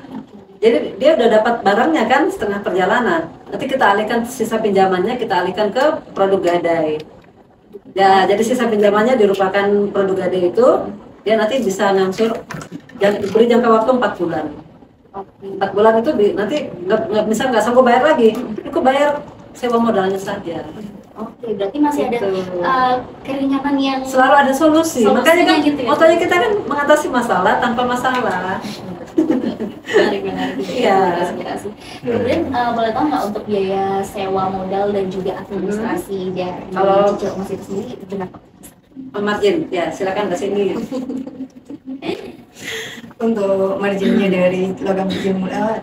Jadi dia udah dapat barangnya kan setengah perjalanan, nanti kita alihkan sisa pinjamannya, kita alihkan ke produk gadai. Ya, jadi sisa pinjamannya dirupakan produk gadai itu, dia nanti bisa ngangsur, beri jangka waktu 4 bulan. 4 bulan itu nanti nggak sanggup bayar lagi, aku bayar sewa modalnya saja. Oke, berarti masih ada Gitu. keringanan yang Selalu ada solusi. Solusinya Makanya kan gitu ya. motonya kita kan mengatasi masalah tanpa masalah. menarik gitu Iya. ya, aspirasi. Kemudian boleh tahu nggak untuk biaya sewa modal dan juga administrasi dari Kalau- cicil emas itu sendiri itu berapa? Margin, ya silakan ke sini. Untuk marginnya dari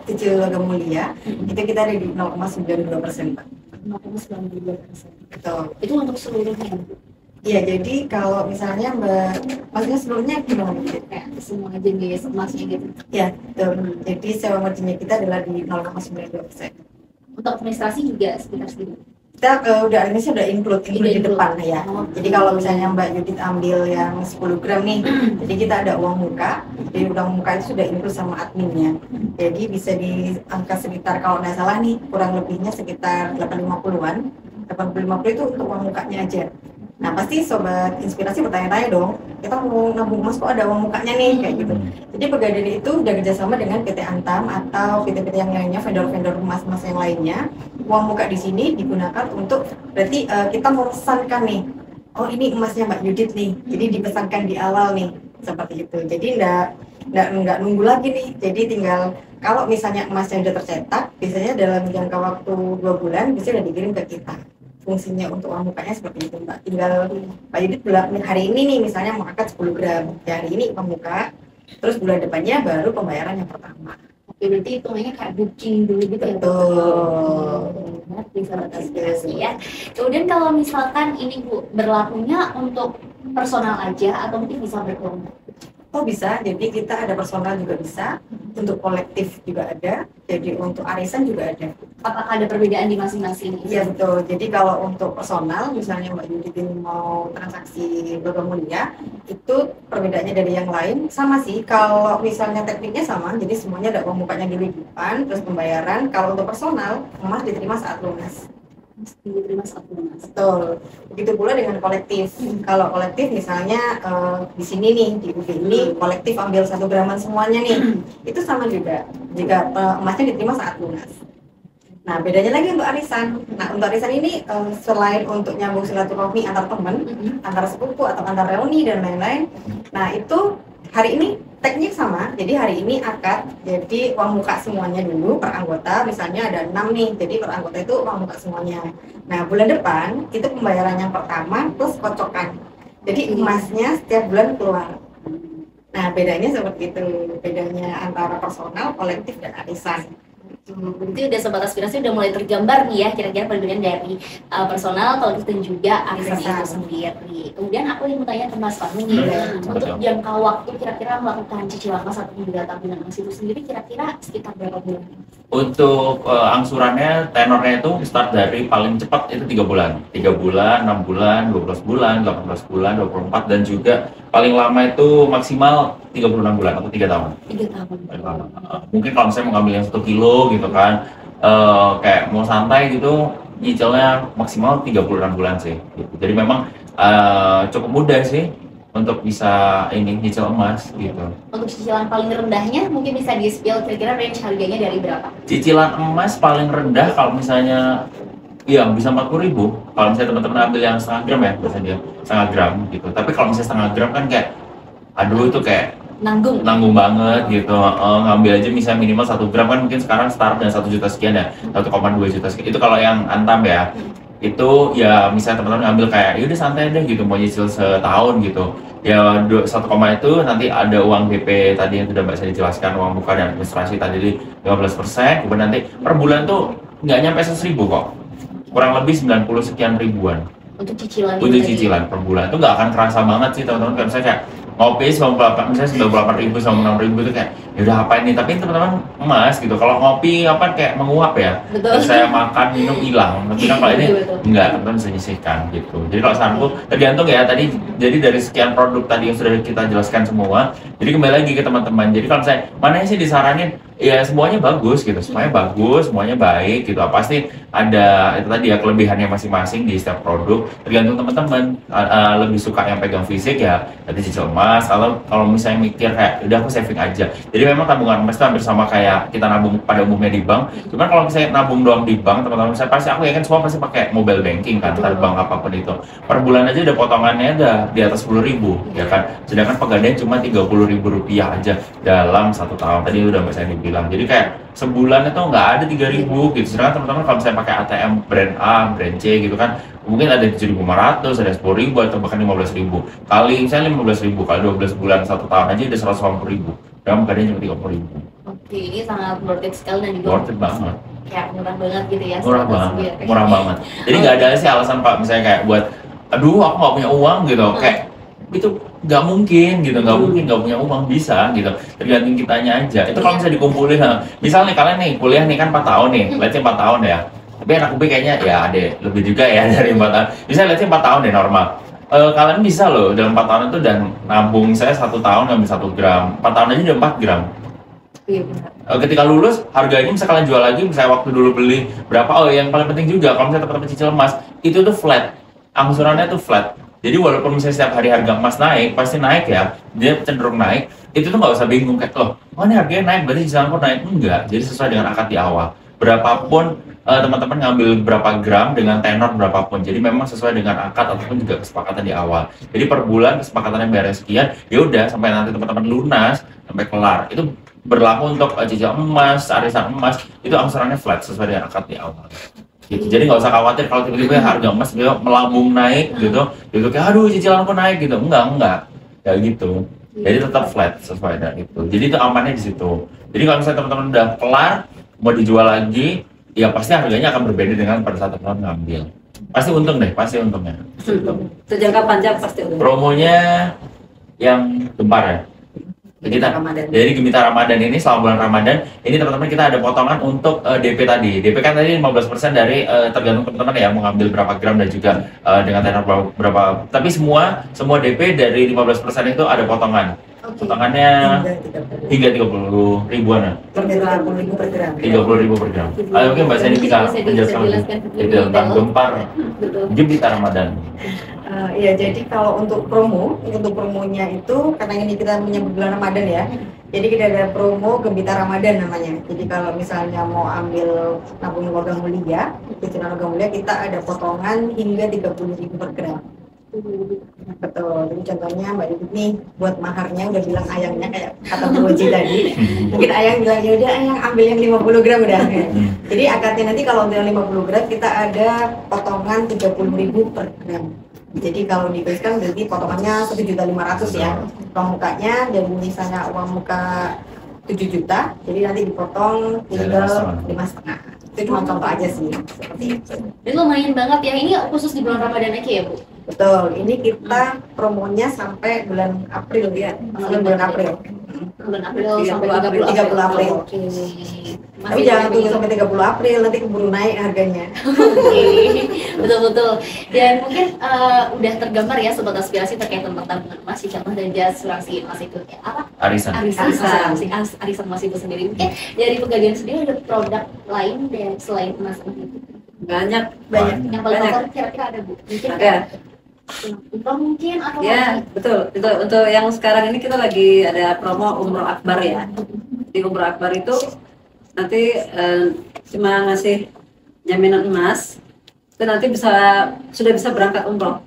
cicil logam mulia itu kita ada di 0,92%, Pak. 0,92%. Betul. Itu untuk seluruhnya, Bu? Iya, jadi kalau misalnya maksudnya seluruhnya gimana gitu? Kayak semua jenis emasnya gitu. Ya, betul. Jadi sewa marginnya kita adalah di 0,92%. Untuk administrasi juga sekitar segitu. Kita ini sih udah include di include. depan ya. Oh. Jadi kalau misalnya Mbak Judit ambil yang 10 gram nih, jadi kita ada uang muka. Jadi uang muka itu sudah include sama adminnya. Jadi bisa di angka sekitar kalau nggak salah nih kurang lebihnya sekitar 850-an. 850 itu untuk uang mukanya aja. Nah pasti sobat inspirasi bertanya-tanya dong, kita mau nabung emas kok ada uang mukanya nih kayak gitu. Jadi Pegadaian itu udah kerjasama dengan PT Antam atau PT-PT yang lainnya, vendor-vendor emas-emas yang lainnya. Uang muka di sini digunakan untuk berarti kita memesankan nih, oh ini emasnya Mbak Judit nih, jadi dipesankan di awal nih seperti itu. Jadi nggak nunggu lagi nih. Jadi tinggal kalau misalnya emasnya udah tercetak, biasanya dalam jangka waktu 2 bulan bisa udah dikirim ke kita. Fungsinya untuk uang mukanya seperti itu Mbak. Tinggal Mbak Judit hari ini nih misalnya mau akad 10 gram, ya hari ini uang muka, terus bulan depannya baru pembayaran yang pertama. Oke, berarti hitungannya kayak booking dulu gitu ya. Betul. Banget bisa berinspirasi ya. Kemudian kalau misalkan ini Bu berlakunya untuk personal aja atau mungkin bisa berkelompok? Oh bisa, jadi kita ada personal juga bisa, untuk kolektif juga ada, jadi untuk arisan juga ada. Apakah ada perbedaan di masing-masing? Iya betul, jadi kalau untuk personal, misalnya Mbak Judit ini mau transaksi logam mulia, itu perbedaannya dari yang lain sama sih. Kalau misalnya tekniknya sama, jadi semuanya ada uang mukanya di depan, terus pembayaran. Kalau untuk personal, emas diterima saat lunas. Diterima saat lunas. Betul. Begitu pula dengan kolektif. Kalau kolektif misalnya di sini nih di UB ini kolektif ambil 1 graman semuanya nih, itu sama juga. Jika emasnya diterima saat lunas. Nah bedanya lagi untuk arisan. Nah untuk arisan ini selain untuk nyambung silaturahmi antar teman, antar sepupu atau antar reuni dan lain-lain. Nah itu hari ini teknik sama. Jadi hari ini akad. Jadi uang muka semuanya dulu per anggota. Misalnya ada 6 nih. Jadi per anggota itu uang muka semuanya. Nah bulan depan itu pembayaran yang pertama plus kocokan. Jadi emasnya setiap bulan keluar. Nah bedanya seperti itu. Bedanya antara personal, kolektif dan arisan. Berarti udah sobat aspirasi udah mulai tergambar nih ya kira-kira perbedaan dari personal, kolektif dan juga arisan itu sendiri. Kemudian aku ingin bertanya ke Mas Fahmi nih, untuk jangka waktu kira-kira melakukan cicilan emas atau juga tabungan emas itu sendiri kira-kira sekitar berapa bulan? Untuk angsurannya, tenornya itu start dari paling cepat itu 3 bulan, 3 bulan, 6 bulan, 12 bulan, 18 bulan, 24, dan juga paling lama itu maksimal 36 bulan atau 3 tahun. 3 tahun. Mungkin kalau misalnya mau ngambil yang 1 kilo gitu kan, kayak mau santai gitu, nyicilnya maksimal 36 bulan sih. Gitu. Jadi memang cukup mudah sih untuk bisa ini nyicil emas gitu. Untuk cicilan paling rendahnya mungkin bisa di-spill kira-kira range harganya dari berapa? Cicilan emas paling rendah kalau misalnya iya bisa 40.000. Kalau misalnya teman-teman ambil yang setengah gram ya, biasanya setengah gram gitu. Tapi kalau misalnya setengah gram kan kayak aduh itu kayak nanggung banget gitu. Ngambil aja misalnya minimal 1 gram kan mungkin sekarang start dengan 1 juta sekian ya, 1,2 juta sekian. Itu kalau yang Antam ya. Itu ya misalnya teman-teman ngambil kayak yaudah santai deh gitu, mau nyicil setahun gitu ya 1, itu nanti ada uang DP tadi yang sudah Mbak saya dijelaskan, uang buka dan administrasi tadi di 15%, kemudian nanti per bulan tuh nggak nyampe 100.000 kok, kurang lebih 90 sekian ribuan untuk cicilan per bulan. Itu nggak akan terasa banget sih teman-teman. Kalau misalnya kayak ngopi 98, misalnya 98.000 sama 6.000 itu kayak ya udah apa ini, tapi teman-teman emas gitu kalau ngopi apa kayak menguap ya. Betul. Terus saya makan minum hilang, tapi kan kalau ini enggak, teman-teman bisa nyisihkan gitu. Jadi kalau saranku tergantung ya tadi, jadi dari sekian produk tadi yang sudah kita jelaskan semua, jadi kembali lagi ke teman-teman. Jadi kalau saya mana sih disaranin, ya semuanya bagus gitu, semuanya bagus, semuanya baik gitu. Pasti ada itu tadi ya kelebihannya masing-masing di setiap produk. Tergantung teman-teman lebih suka yang pegang fisik ya nanti cicil emas. Kalau misalnya mikir kayak udah aku saving aja. Jadi memang tabungan emas itu hampir sama kayak kita nabung pada umumnya di bank. Cuman kalau misalnya nabung doang di bank, teman-teman saya pasti aku yakin semua pasti pakai mobile banking kan, antar bank apapun itu. Per bulan aja udah potongannya udah di atas 10.000 ya kan. Sedangkan pegadaian cuma 30.000 rupiah aja dalam 1 tahun. Tadi udah Mbak saya bilang. Jadi kayak sebulan itu nggak ada 3.000 gitu. Sedangkan teman-teman kalau misalnya pakai ATM brand A, brand C gitu kan, mungkin ada 7.500, ada 10.000 atau bahkan 15.000. Kali misalnya 15.000 kali 12 bulan 1 tahun aja udah 180.000. Dan pegadaian cuma 30.000. Oke, ini sangat worth it sekali dan juga Worth it banget. Kayak murah banget gitu ya. Murah banget. Jadi nggak ada sih alasan Pak misalnya kayak buat aduh aku nggak punya uang gitu, kayak itu nggak mungkin gitu, nggak mungkin nggak punya uang, bisa gitu, tergantung kitanya aja. Itu kalau misalnya dikumpulin, misalnya nih kalian nih kuliah nih kan 4 tahun nih, let's say 4 tahun ya, tapi anak UB kayaknya ya ada lebih juga ya dari 4 tahun, misalnya let's say 4 tahun deh normal. Kalian bisa loh dalam 4 tahun itu dan nabung, saya 1 tahun ngambil 1 gram, 4 tahun aja udah 4 gram. Iya benar. Ketika lulus harganya bisa kalian jual lagi, misalnya waktu dulu beli berapa. Oh yang paling penting juga kalau misalnya teman-teman cicil emas itu tuh flat, angsurannya tuh flat. Jadi walaupun misalnya setiap hari harga emas naik, pasti naik ya, dia cenderung naik. Itu tuh nggak usah bingung kayak loh, oh ini harganya naik berarti cicilanku naik. Enggak, jadi sesuai dengan akad di awal. Berapapun teman-teman ngambil berapa gram dengan tenor berapapun. Jadi memang sesuai dengan akad ataupun juga kesepakatan di awal. Jadi per bulan kesepakatannya bayar sekian, ya udah sampai nanti teman-teman lunas sampai kelar. Itu berlaku untuk cicil emas, arisan emas, itu angsurannya flat sesuai dengan akad di awal. Gitu. Jadi nggak usah khawatir kalau tiba-tiba harga emas dia melambung naik gitu kayak aduh cicilanku naik gitu. Enggak ya gitu. Jadi tetap flat sesuai dengan itu. Jadi itu amannya di situ. Jadi kalau misalnya teman-teman udah kelar mau dijual lagi, ya pasti harganya akan berbeda dengan pada saat teman-teman ngambil. Pasti untung deh, pasti untungnya. Sejangka panjang pasti untung. Promonya yang gempar ya. Kita dari Gembita Ramadan ini selama bulan Ramadan ini teman-teman kita ada potongan untuk DP tadi. DP kan tadi 15% dari tergantung teman-teman ya mau ngambil berapa gram dan juga dengan tenor berapa. Tapi semua DP dari 15% itu ada potongan. Potongannya hingga 30 ribuan ya. 30.000 per gram. 30.000 per gram. Mungkin Mbak Sandy bisa menjelaskan itu tentang gempar Gembita Ramadan. Ya, jadi kalau untuk promonya itu karena ini kita menyambut bulan Ramadan ya. Jadi kita ada promo Gembita Ramadan namanya. Jadi kalau misalnya mau ambil nabung logam mulia, cicilan logam mulia kita ada potongan hingga 30.000 per gram. Betul. Jadi contohnya Mbak Didit nih buat maharnya udah bilang ayangnya kayak kata Bu Oji tadi. Mungkin ayang bilang ya udah ayang ambil yang 50 gram udah. Jadi akadnya nanti kalau untuk yang 50 gram kita ada potongan 30.000 per gram. Jadi kalau diberikan berarti potongannya 1.500.000 ya uang mukanya, dan misalnya uang muka 7 juta, jadi nanti dipotong tinggal 5,5. Itu cuma contoh aja sih, seperti itu. Jadi lumayan banget ya, ini khusus di bulan Ramadan aja ya Bu? Betul, ini kita promonya sampai bulan April ya, sampai bulan April. Bulan April 30 sampai April. 30 April. Oke. Masih Tapi jangan banyak tunggu sampai 30 April, nanti keburu naik harganya. Oke, betul-betul. Dan mungkin udah tergambar ya sobat aspirasi terkait tentang tabungan emas, contoh dan asuransi emas itu ya apa? Arisan. Arisan emas itu sendiri. Mungkin dari Pegadaian sendiri ada produk lain dan selain emas itu. Banyak. Yang paling Banyak. favorit kira-kira ada Bu? Mungkin Ada. umroh mungkin atau Ya, betul. Untuk yang sekarang ini kita lagi ada promo Umroh Akbar ya. Di Umroh Akbar itu nanti cuma ngasih jaminan emas, itu nanti sudah bisa berangkat umroh,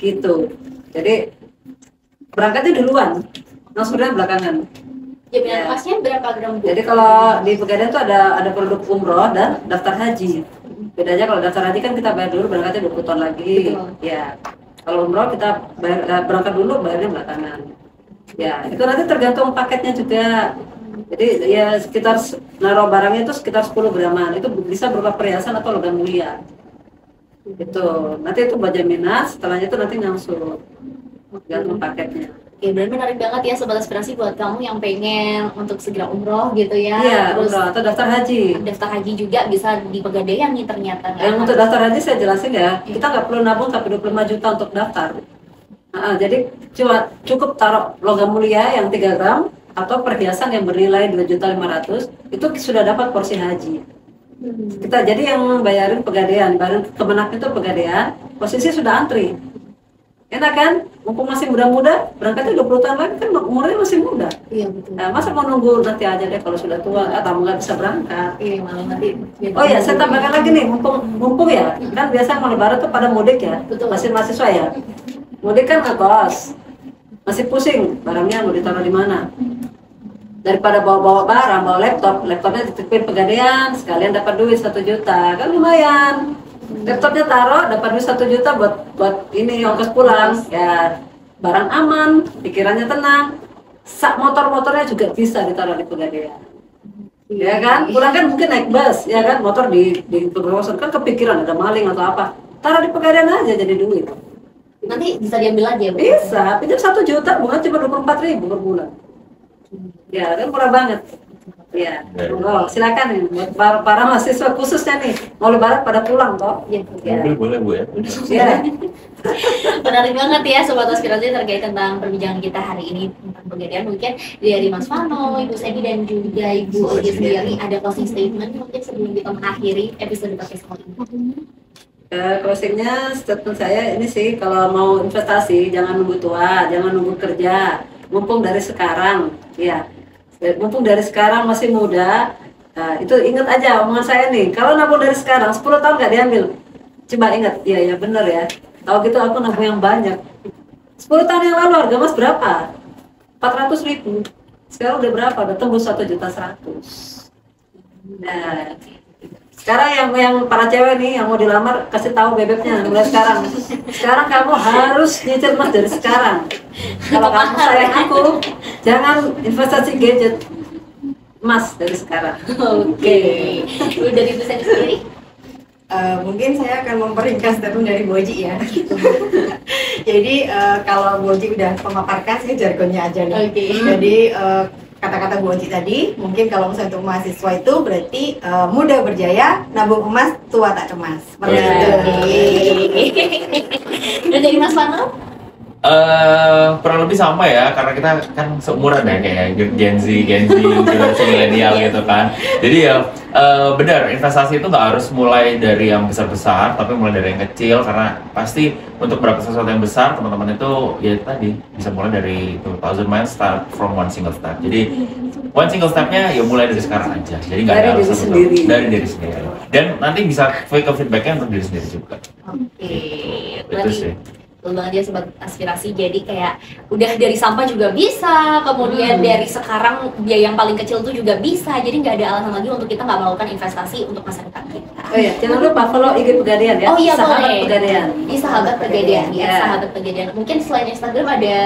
gitu. Jadi berangkatnya duluan, maksudnya belakangan. jaminan Ya. emasnya berapa gram Bu? Jadi kalau di Pegadaian itu ada produk umroh dan daftar haji. Bedanya kalau daftar haji kan kita bayar dulu, berangkatnya 20 tahun lagi. Betul. Ya. Kalau umroh kita berangkat dulu, bayarnya belakangan. Ya, itu nanti tergantung paketnya juga. Jadi ya sekitar naruh barangnya itu sekitar 10 graman. Itu bisa berupa perhiasan atau logam mulia. Gitu. Nanti itu buat jaminan, setelahnya itu nanti ngangsur. Tergantung paketnya. Oke, berarti menarik banget ya sobat aspirasi buat kamu yang pengen untuk segera umroh gitu ya. Iya, Terus umroh atau daftar haji. daftar haji juga bisa di Pegadaian nih ternyata. Yang untuk daftar haji saya jelasin ya, kita nggak perlu nabung sampai 25 juta untuk daftar. Jadi cukup taruh logam mulia yang 3 gram atau perhiasan yang bernilai 2.500.000 itu sudah dapat porsi haji. Kita jadi yang bayarin Pegadaian, bayarin Kemenak itu Pegadaian, posisi sudah antri. Enak kan? Mumpung masih muda-muda, berangkatnya 20 tahun lagi kan umurnya masih muda. Iya betul. Nah, masa mau nunggu nanti aja deh kalau sudah tua, atau nggak bisa berangkat. Iya malah nanti. Oh ya, saya tambahkan lagi nih, mumpung ya, kan biasa mau lebaran tuh pada mudik ya, Betul. masih mahasiswa ya. Mudik kan ngekos, masih pusing, barangnya mau ditaruh di mana. Daripada bawa-bawa barang, bawa laptopnya dititipin Pegadaian, sekalian dapat duit 1 juta, kan lumayan. Laptopnya taruh, dapat duit 1 juta buat ini ongkos pulang, ya barang aman, pikirannya tenang. Sak motornya juga bisa ditaruh di Pegadaian. Ya kan, pulang kan mungkin naik bus, ya kan, motor di Pegadaian kan kepikiran ada maling atau apa, taruh di Pegadaian aja jadi duit. Nanti bisa diambil aja Bu. Bisa, pinjam 1 juta, bunga cuma 24.000 per bulan. Ya kan murah banget. Ya, monggo silakan nih buat para mahasiswa khususnya nih mau lebaran pada pulang toh. Iya. Ya. Boleh Bu ya. Ya. Menarik banget ya sobat aspirasi terkait tentang perbincangan kita hari ini tentang Pegadaian. Mungkin dari Mas Vano, Ibu Sedi dan juga Ibu Oji sendiri ada closing statement mungkin sebelum kita mengakhiri episode podcast kali ini. Closingnya statement saya ini sih, kalau mau investasi jangan nunggu tua, jangan nunggu kerja, mumpung dari sekarang, ya, mumpung dari sekarang masih muda. Nah, itu ingat aja omongan saya nih, kalau nabung dari sekarang 10 tahun nggak diambil, coba ingat, iya ya bener ya, tahu gitu aku nabung yang banyak. 10 tahun yang lalu harga emas berapa? 400.000, sekarang udah berapa? Udah tembus 1.100.000. Nah, sekarang yang para cewek nih yang mau dilamar, kasih tahu bebeknya mulai sekarang. Sekarang kamu harus nyicil emas dari sekarang. Kalau kamu sayang aku, jangan investasi gadget, emas dari sekarang. Oke. Ibu dari Ibu Sedi sendiri. Mungkin saya akan memperingkas statement dari Bu Oji ya. Jadi kalau Bu Oji udah memaparkan, saya jargonnya aja nih. Oke. Jadi kata-kata Bu Oji tadi, mungkin kalau misalnya untuk mahasiswa itu berarti muda berjaya, nabung emas, tua tak cemas. Seperti itu. Dan dari Mas Vano? Kurang lebih sama ya, karena kita kan seumuran ya, kayak Gen Z, generasi milenial gitu kan. Jadi ya benar, investasi itu nggak harus mulai dari yang besar-besar, tapi mulai dari yang kecil, karena pasti untuk mendapatkan sesuatu yang besar, teman-teman itu ya tadi bisa mulai dari 2,000 miles, start from one single step. Jadi one single stepnya ya mulai dari sekarang aja. Jadi nggak Dari ada diri alasan sendiri. dari diri sendiri. Dan nanti bisa ke feedbacknya untuk diri sendiri juga. Oke. Itu Berarti sih. betul banget ya sobat aspirasi, jadi kayak udah dari sampah juga bisa, kemudian dari sekarang biaya yang paling kecil tuh juga bisa, jadi nggak ada alasan lagi untuk kita nggak melakukan investasi untuk masa depan kita. Oh ya, jangan lupa follow IG Pegadaian ya. Oh iya, Sahabat boleh. Pegadaian. Di sahabat Pegadaian ya, Ya. sahabat Pegadaian. Mungkin selain Instagram ada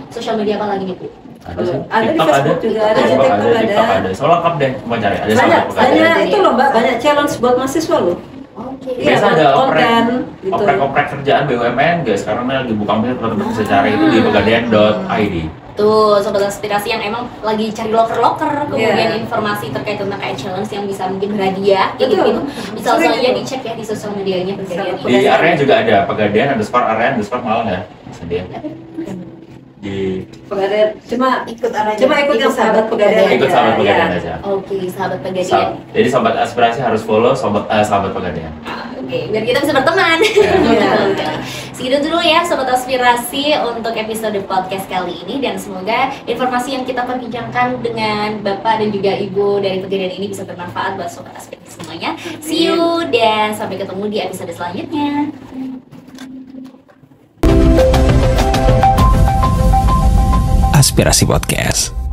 sosial media apa lagi nih Bu? Ada sih. Ada di TikTok Facebook juga ada, di Facebook TikTok ada. TikTok ada. Soal lengkap deh, cuma cari. Ada Banyak, sahabat pegadaian. banyak itu loh Mbak, banyak challenge buat mahasiswa loh. Oke. Iya, Biasa ada konten gitu. oprek kerjaan BUMN, guys. Sekarang lagi buka teman-teman bisa cari itu di pegadaian.id. Tuh, sobat aspirasi yang emang lagi cari loker-loker, kemudian Iya. informasi terkait tentang kayak challenge yang bisa mungkin berhadiah, kayak Betul. gitu, bisa langsung Sering aja itu. dicek ya di sosial medianya Pegadaian Di ini. area juga ada pegadaian_area_ Malang ya. Sedia. Di Pegadaian cuma Ikut arahnya. cuma ikut yang sahabat pegadaian. ikut sahabat aja, pegadaian iya. aja. Oke, sahabat Pegadaian. Jadi sobat aspirasi harus follow sahabat pegadaian. Oke, biar kita bisa berteman. Iya. Segitu dulu ya sobat aspirasi untuk episode podcast kali ini, dan semoga informasi yang kita perbincangkan dengan Bapak dan juga Ibu dari Pegadaian ini bisa bermanfaat buat sobat aspirasi semuanya. See you dan sampai ketemu di episode selanjutnya. Aspirasi Podcast.